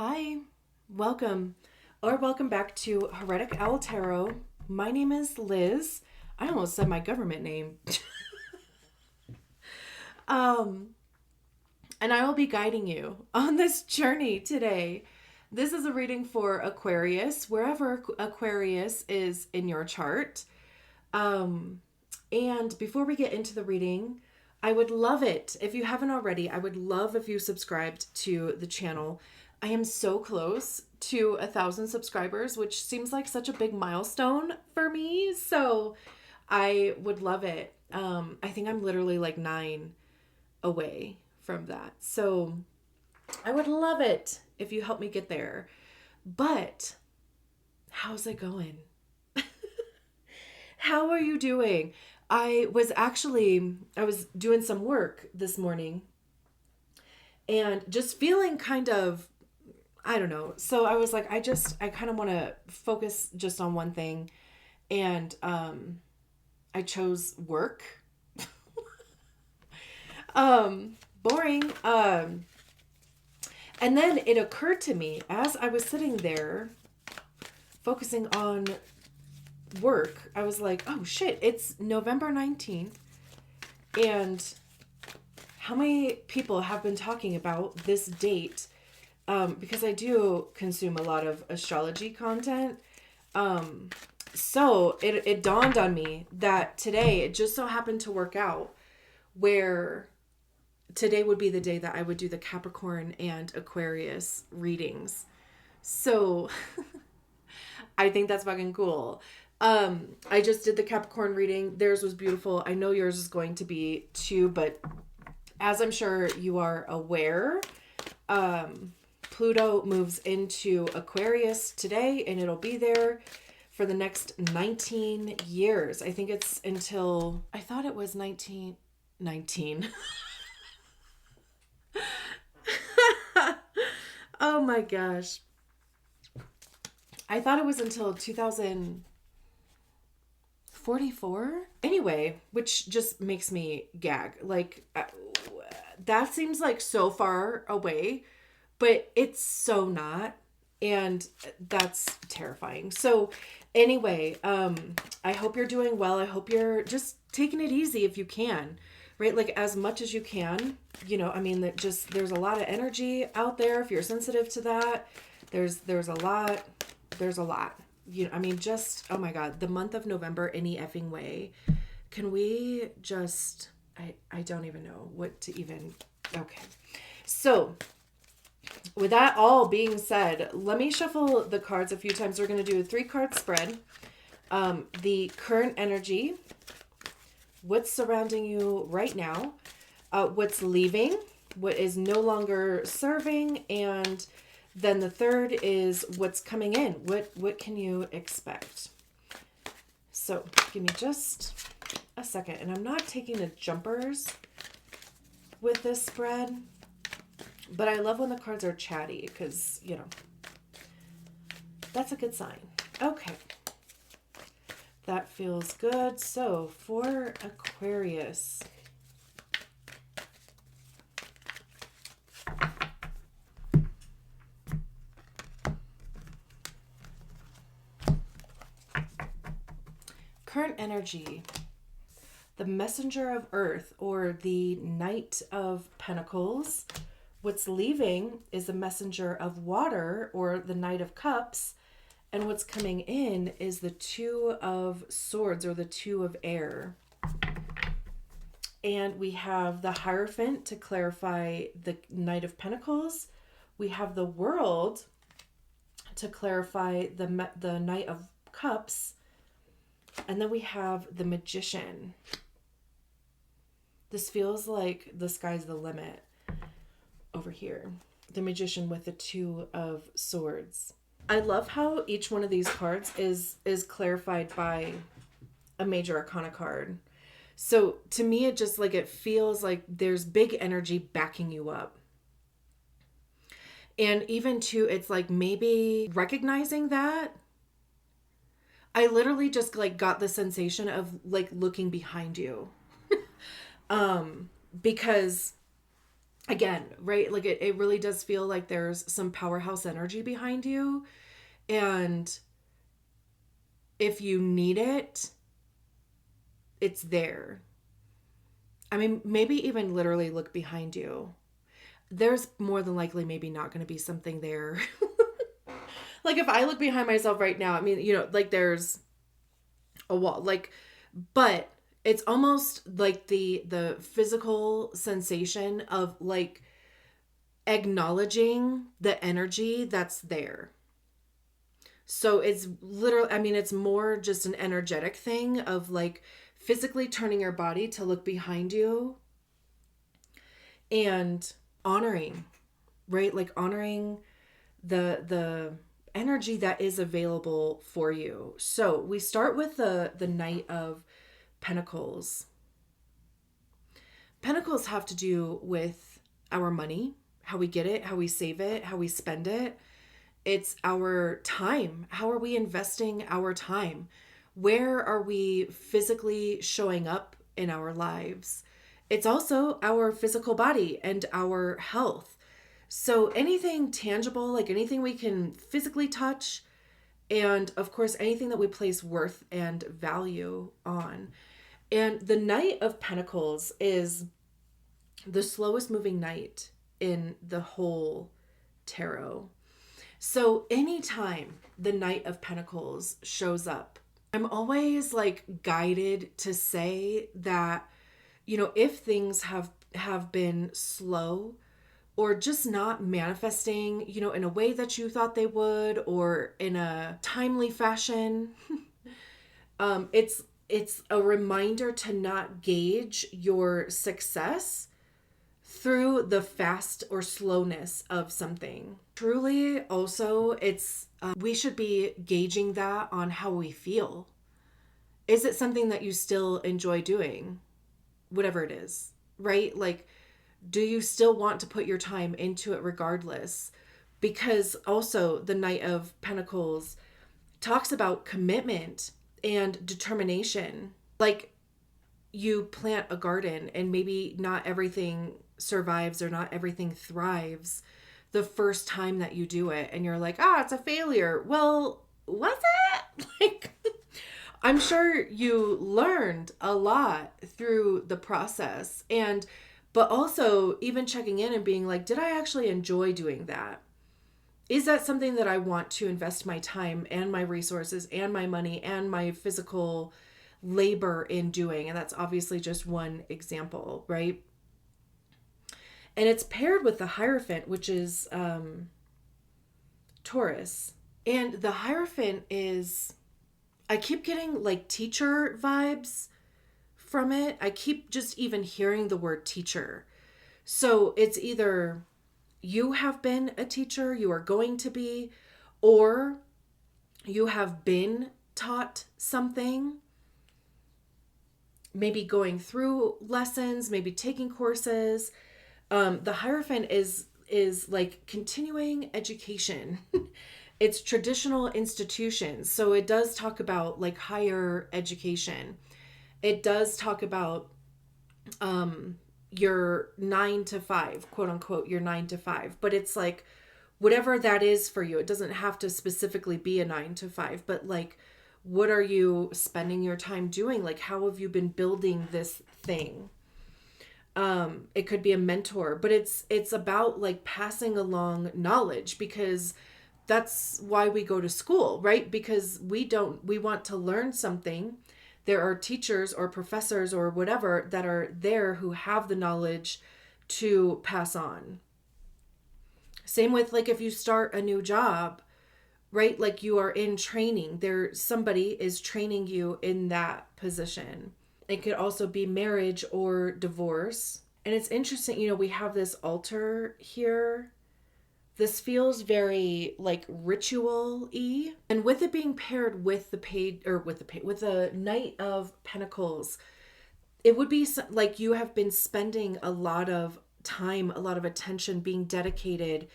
Hi, welcome welcome back to Heretic Owl Tarot. My name is Liz. I almost said my government name. um, and I will be guiding you on this journey today. This is a reading for Aquarius, wherever Aquarius is in your chart. Um, and before we get into the reading, I would love it if you haven't already. I would love if you subscribed to the channel. I am so close to 1,000 subscribers, which seems like such a big milestone for me. So I would love it. I think I'm literally like 9 away from that. So I would love it if you help me get there. But how's it going? How are you doing? I was doing some work this morning and just feeling kind of, I don't know. So I was like, I kind of want to focus just on one thing. And I chose work. Boring. And then it occurred to me as I was sitting there focusing on work, I was like, oh shit, it's November 19th. And how many people have been talking about this date? Because I do consume a lot of astrology content. So it dawned on me that today it just so happened to work out where today would be the day that I would do the Capricorn and Aquarius readings. So I think that's fucking cool. I just did the Capricorn reading. Theirs was beautiful. I know yours is going to be too, but as I'm sure you are aware, Pluto moves into Aquarius today and it'll be there for the next 19 years. I think it's until, I thought it was 1919. Oh my gosh. I thought it was until 2044. Anyway, which just makes me gag. Like, that seems like so far away, but it's so not. And that's terrifying. So anyway, I hope you're doing well. I hope you're just taking it easy if you can, right? Like as much as you can, I mean, there's a lot of energy out there. If you're sensitive to that, there's a lot, I mean, just, oh my God, the month of November, any effing way. Can we just, I don't even know what to even, okay. So with that all being said, let me shuffle the cards a few times. We're going to do a 3-card spread. The current energy, what's surrounding you right now, what's leaving, what is no longer serving, and then the third is what's coming in. What can you expect? So give me just a second. And I'm not taking the jumpers with this spread, but I love when the cards are chatty because, that's a good sign. Okay. That feels good. So for Aquarius, current energy, the Messenger of Earth or the Knight of Pentacles. What's leaving is the Messenger of Water or the Knight of Cups. And what's coming in is the Two of Swords or the Two of Air. And we have the Hierophant to clarify the Knight of Pentacles. We have the World to clarify the Knight of Cups. And then we have the Magician. This feels like the sky's the limit over here. The Magician with the Two of Swords. I love how each one of these cards is clarified by a major arcana card. So to me, it feels like there's big energy backing you up. And even too, it's like maybe recognizing that. I literally just got the sensation of looking behind you. Because again, right? Like it really does feel like there's some powerhouse energy behind you. And if you need it, it's there. I mean, maybe even literally look behind you. There's more than likely maybe not going to be something there. Like if I look behind myself right now, I mean, like there's a wall. Like, but it's almost like the physical sensation of like acknowledging the energy that's there. So it's literally, I mean, it's more just an energetic thing of like physically turning your body to look behind you and honoring, right? Like honoring the energy that is available for you. So we start with the Knight of Pentacles. Pentacles have to do with our money, how we get it, how we save it, how we spend it. It's our time. How are we investing our time? Where are we physically showing up in our lives? It's also our physical body and our health. So anything tangible, like anything we can physically touch, and of course, anything that we place worth and value on. And the Knight of Pentacles is the slowest moving knight in the whole tarot. So anytime the Knight of Pentacles shows up, I'm always like guided to say that, if things have been slow or just not manifesting, in a way that you thought they would or in a timely fashion, it's a reminder to not gauge your success through the fast or slowness of something. Truly, also, we should be gauging that on how we feel. Is it something that you still enjoy doing? Whatever it is, right? Like, do you still want to put your time into it regardless? Because also, the Knight of Pentacles talks about commitment and determination. Like, you plant a garden and maybe not everything survives or not everything thrives the first time that you do it, and you're like, it's a failure. Well, was it? Like, I'm sure you learned a lot through the process, but also even checking in and being like, did I actually enjoy doing that? Is that something that I want to invest my time and my resources and my money and my physical labor in doing? And that's obviously just one example, right? And it's paired with the Hierophant, which is Taurus. And the Hierophant is, I keep getting like teacher vibes from it. I keep just even hearing the word teacher. So it's either you have been a teacher, you are going to be, or you have been taught something, maybe going through lessons, maybe taking courses. The Hierophant is like continuing education. It's traditional institutions. So it does talk about like higher education. It does talk about your 9 to 5, quote unquote, your 9 to 5. But it's like whatever that is for you. It doesn't have to specifically be a 9 to 5, but like, what are you spending your time doing? Like, how have you been building this thing? It could be a mentor, but it's about like passing along knowledge, because that's why we go to school, right? Because we want to learn something. There are teachers or professors or whatever that are there who have the knowledge to pass on. Same with like if you start a new job, right? Like you are in training. Somebody is training you in that position. It could also be marriage or divorce. And it's interesting, we have this altar here. This feels very like ritual-y. And with it being paired with with the Knight of Pentacles, it would be like you have been spending a lot of time, a lot of attention being dedicated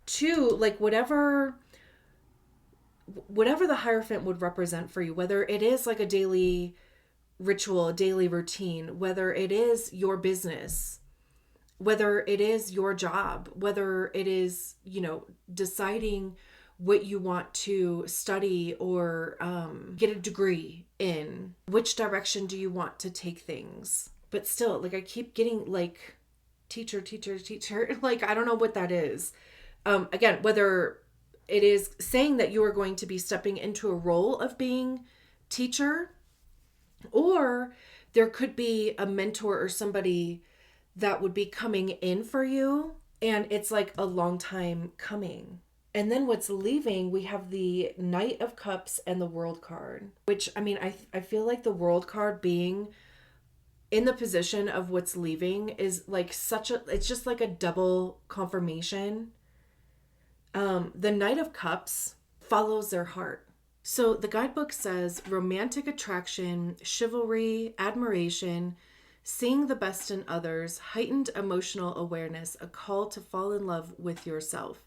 to like whatever the Hierophant would represent for you, whether it is like a daily ritual, a daily routine, whether it is your business, whether it is your job, whether it is, deciding what you want to study or get a degree in, which direction do you want to take things. But still, like, I keep getting like teacher, teacher, teacher. Like, I don't know what that is. Again, whether it is saying that you are going to be stepping into a role of being teacher, or there could be a mentor or somebody that would be coming in for you, and it's like a long time coming. And then what's leaving, we have the Knight of Cups and the World card, which, I mean, I feel like the World card being in the position of what's leaving is like it's just like a double confirmation. The Knight of Cups follows their heart. So the guidebook says romantic attraction, chivalry, admiration, seeing the best in others, heightened emotional awareness, a call to fall in love with yourself.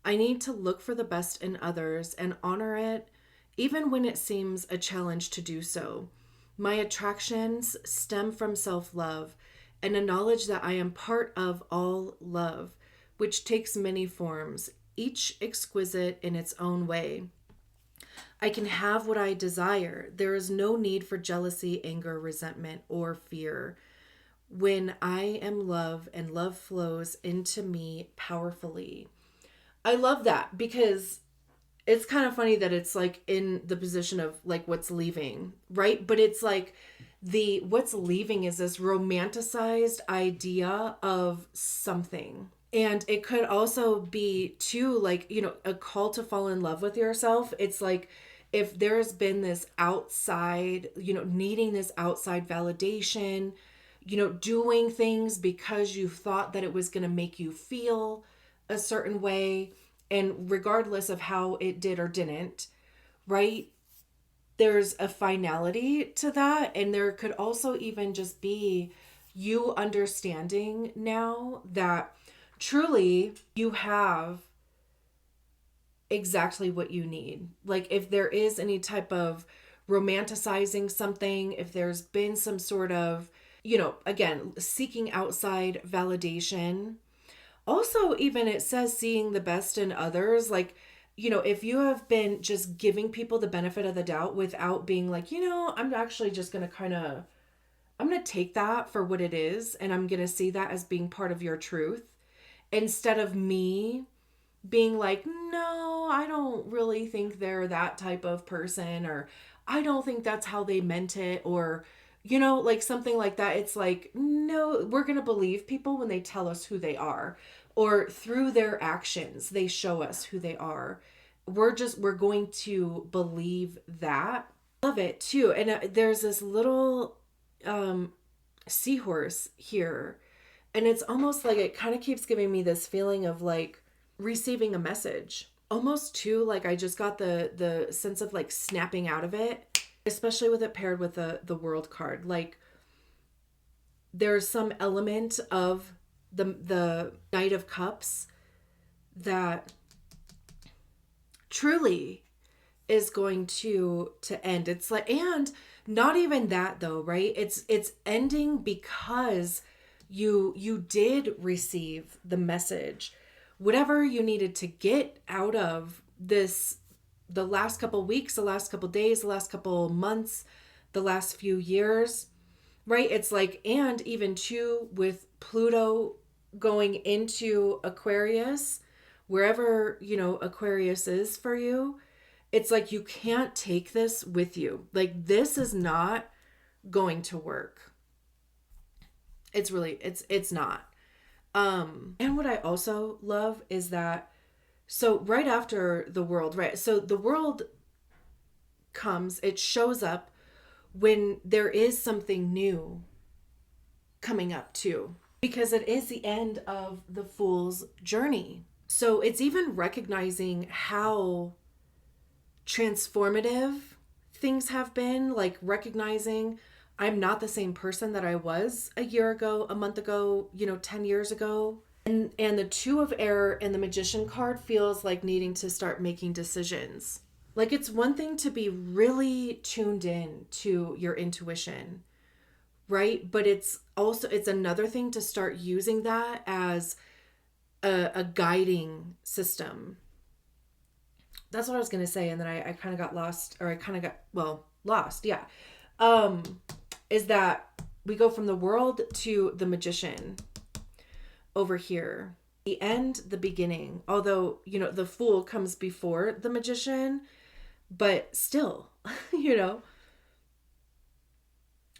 I need to look for the best in others and honor it, even when it seems a challenge to do so. My attractions stem from self-love and a knowledge that I am part of all love, which takes many forms, each exquisite in its own way. I can have what I desire. There is no need for jealousy, anger, resentment, or fear. When I am love and love flows into me powerfully. I love that because it's kind of funny that it's like in the position of like what's leaving, right? But it's like what's leaving is this romanticized idea of something. And it could also be too, like, a call to fall in love with yourself. It's like if there's been this outside, needing this outside validation, doing things because you thought that it was going to make you feel a certain way, and regardless of how it did or didn't, right? There's a finality to that. And there could also even just be you understanding now that truly you have exactly what you need. Like, if there is any type of romanticizing something, if there's been some sort of, again, seeking outside validation. Also, even it says seeing the best in others, like, if you have been just giving people the benefit of the doubt without being like, I'm actually just going to I'm going to take that for what it is, and I'm going to see that as being part of your truth, instead of me being like, no, I don't really think they're that type of person, or I don't think that's how they meant it, or, like something like that. It's like, no, we're going to believe people when they tell us who they are, or through their actions, they show us who they are. We're going to believe that. Love it too. And there's this little seahorse here. And it's almost like it kind of keeps giving me this feeling of like receiving a message. Almost too, like I just got the sense of like snapping out of it, especially with it paired with the World card. Like there's some element of the Knight of Cups that truly is going to end. It's like, and not even that though, right? It's ending because you did receive the message. Whatever you needed to get out of this, the last couple weeks, the last couple days, the last couple months, the last few years, right? It's like, and even too with Pluto going into Aquarius, wherever, Aquarius is for you, it's like you can't take this with you. Like, this is not going to work. It's really, it's not. And what I also love is that, so right after the World, right? So the World comes, it shows up when there is something new coming up too, because it is the end of the Fool's journey. So it's even recognizing how transformative things have been, like recognizing I'm not the same person that I was a year ago, a month ago, 10 years ago. And the Two of Air and the Magician card feels like needing to start making decisions. Like, it's one thing to be really tuned in to your intuition, right? But it's another thing to start using that as a guiding system. That's what I was going to say. And then I kind of got lost, or I kind of got, well, lost. Yeah. Is that we go from the world to the magician over here. The end, the beginning. Although, the fool comes before the magician, but still,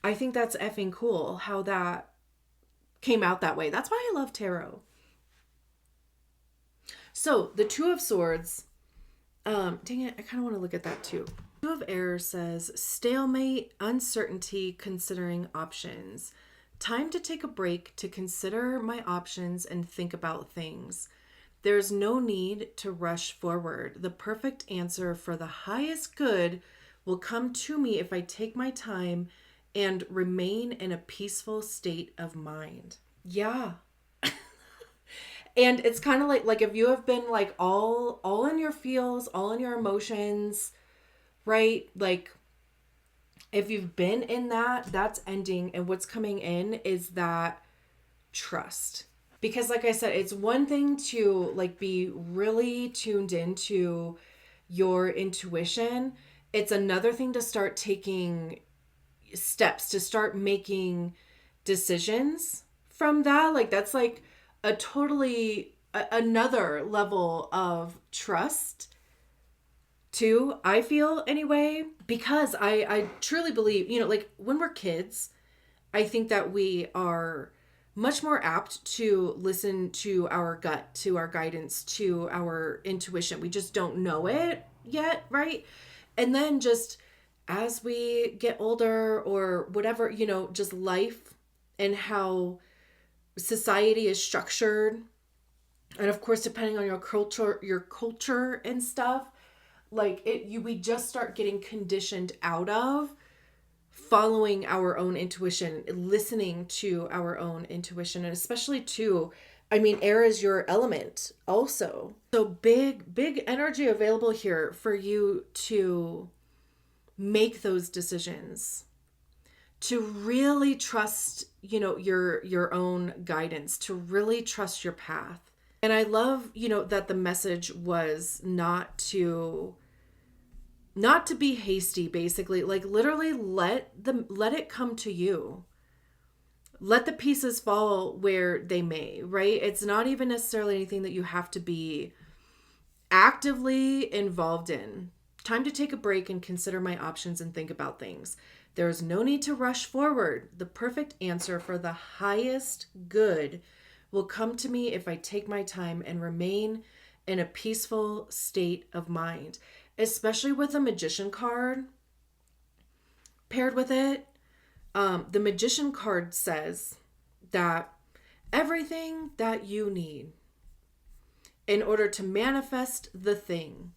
I think that's effing cool how that came out that way. That's why I love tarot. So the Two of Swords, dang it, I kind of want to look at that too. Two of Air says, stalemate, uncertainty, considering options. Time to take a break to consider my options and think about things. There's no need to rush forward. The perfect answer for the highest good will come to me if I take my time and remain in a peaceful state of mind. Yeah. And it's kind of like if you have been like all in your feels, all in your emotions, right? Like if you've been in that, that's ending, and what's coming in is that trust. Because like I said, it's one thing to like be really tuned into your intuition. It's another thing to start taking steps, to start making decisions from that. Like that's like a totally another level of trust too, I feel, anyway, because I truly believe, like when we're kids, I think that we are much more apt to listen to our gut, to our guidance, to our intuition. We just don't know it yet, right? And then just as we get older or whatever, just life and how society is structured, and of course depending on your culture and stuff, like we just start getting conditioned out of following our own intuition, listening to our own intuition. And especially too, I mean, air is your element also, so big energy available here for you to make those decisions, to really trust, your own guidance, to really trust your path. And I love, that the message was not to be hasty, basically. Like literally let it come to you. Let the pieces fall where they may, right? It's not even necessarily anything that you have to be actively involved in. Time to take a break and consider my options and think about things. There is no need to rush forward. The perfect answer for the highest good will come to me if I take my time and remain in a peaceful state of mind. Especially with a magician card paired with it. The magician card says that everything that you need in order to manifest the thing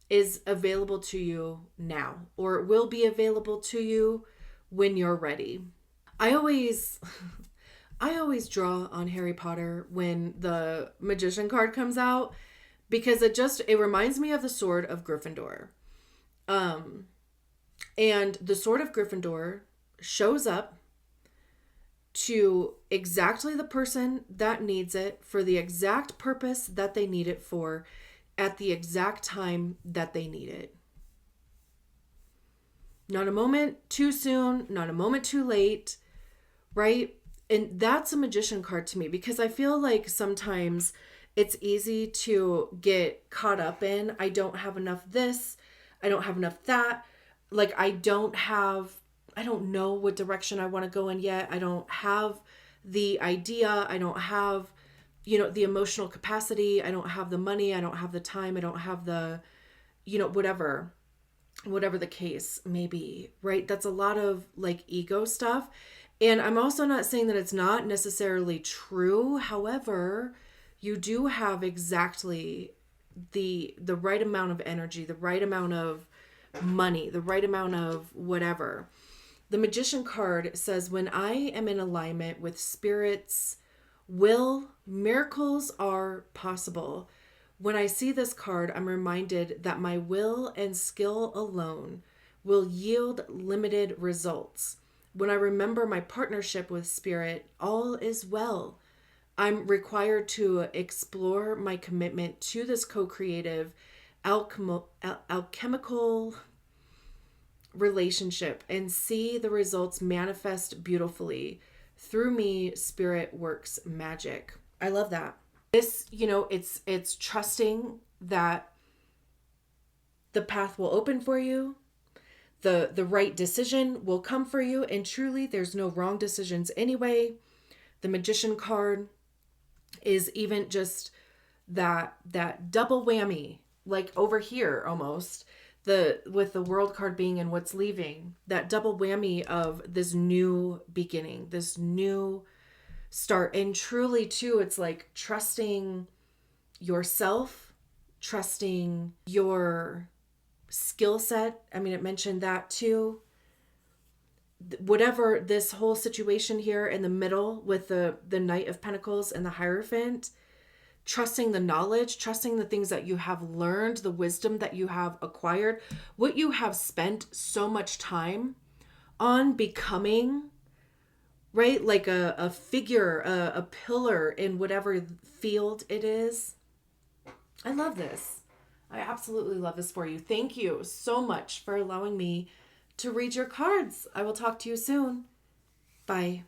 is available to you now, or it will be available to you when you're ready. I always draw on Harry Potter when the magician card comes out, because it reminds me of the sword of Gryffindor. And the sword of Gryffindor shows up to exactly the person that needs it for the exact purpose that they need it for at the exact time that they need it. Not a moment too soon, not a moment too late, right? And that's a magician card to me, because I feel like sometimes it's easy to get caught up in, I don't have enough this, I don't have enough that. Like I don't know what direction I want to go in yet. I don't have the idea. I don't have, the emotional capacity. I don't have the money. I don't have the time. I don't have the, whatever the case may be, right? That's a lot of like ego stuff. And I'm also not saying that it's not necessarily true. However, you do have exactly the right amount of energy, the right amount of money, the right amount of whatever. The magician card says, when I am in alignment with spirit's will, miracles are possible. When I see this card, I'm reminded that my will and skill alone will yield limited results. When I remember my partnership with spirit, all is well. I'm required to explore my commitment to this co-creative alchemical relationship and see the results manifest beautifully. Through me, spirit works magic. I love that. This, it's trusting that the path will open for you. The right decision will come for you, and truly there's no wrong decisions anyway. The Magician card is even just that double whammy, like over here almost, with the World card being and what's leaving, that double whammy of this new beginning, this new start. And truly too, it's like trusting yourself, trusting your skill set. I mean, it mentioned that too. Whatever this whole situation here in the middle with the Knight of Pentacles and the Hierophant, trusting the knowledge, trusting the things that you have learned, the wisdom that you have acquired, what you have spent so much time on becoming, right? Like a figure, a pillar in whatever field it is. I love this. I absolutely love this for you. Thank you so much for allowing me to read your cards. I will talk to you soon. Bye.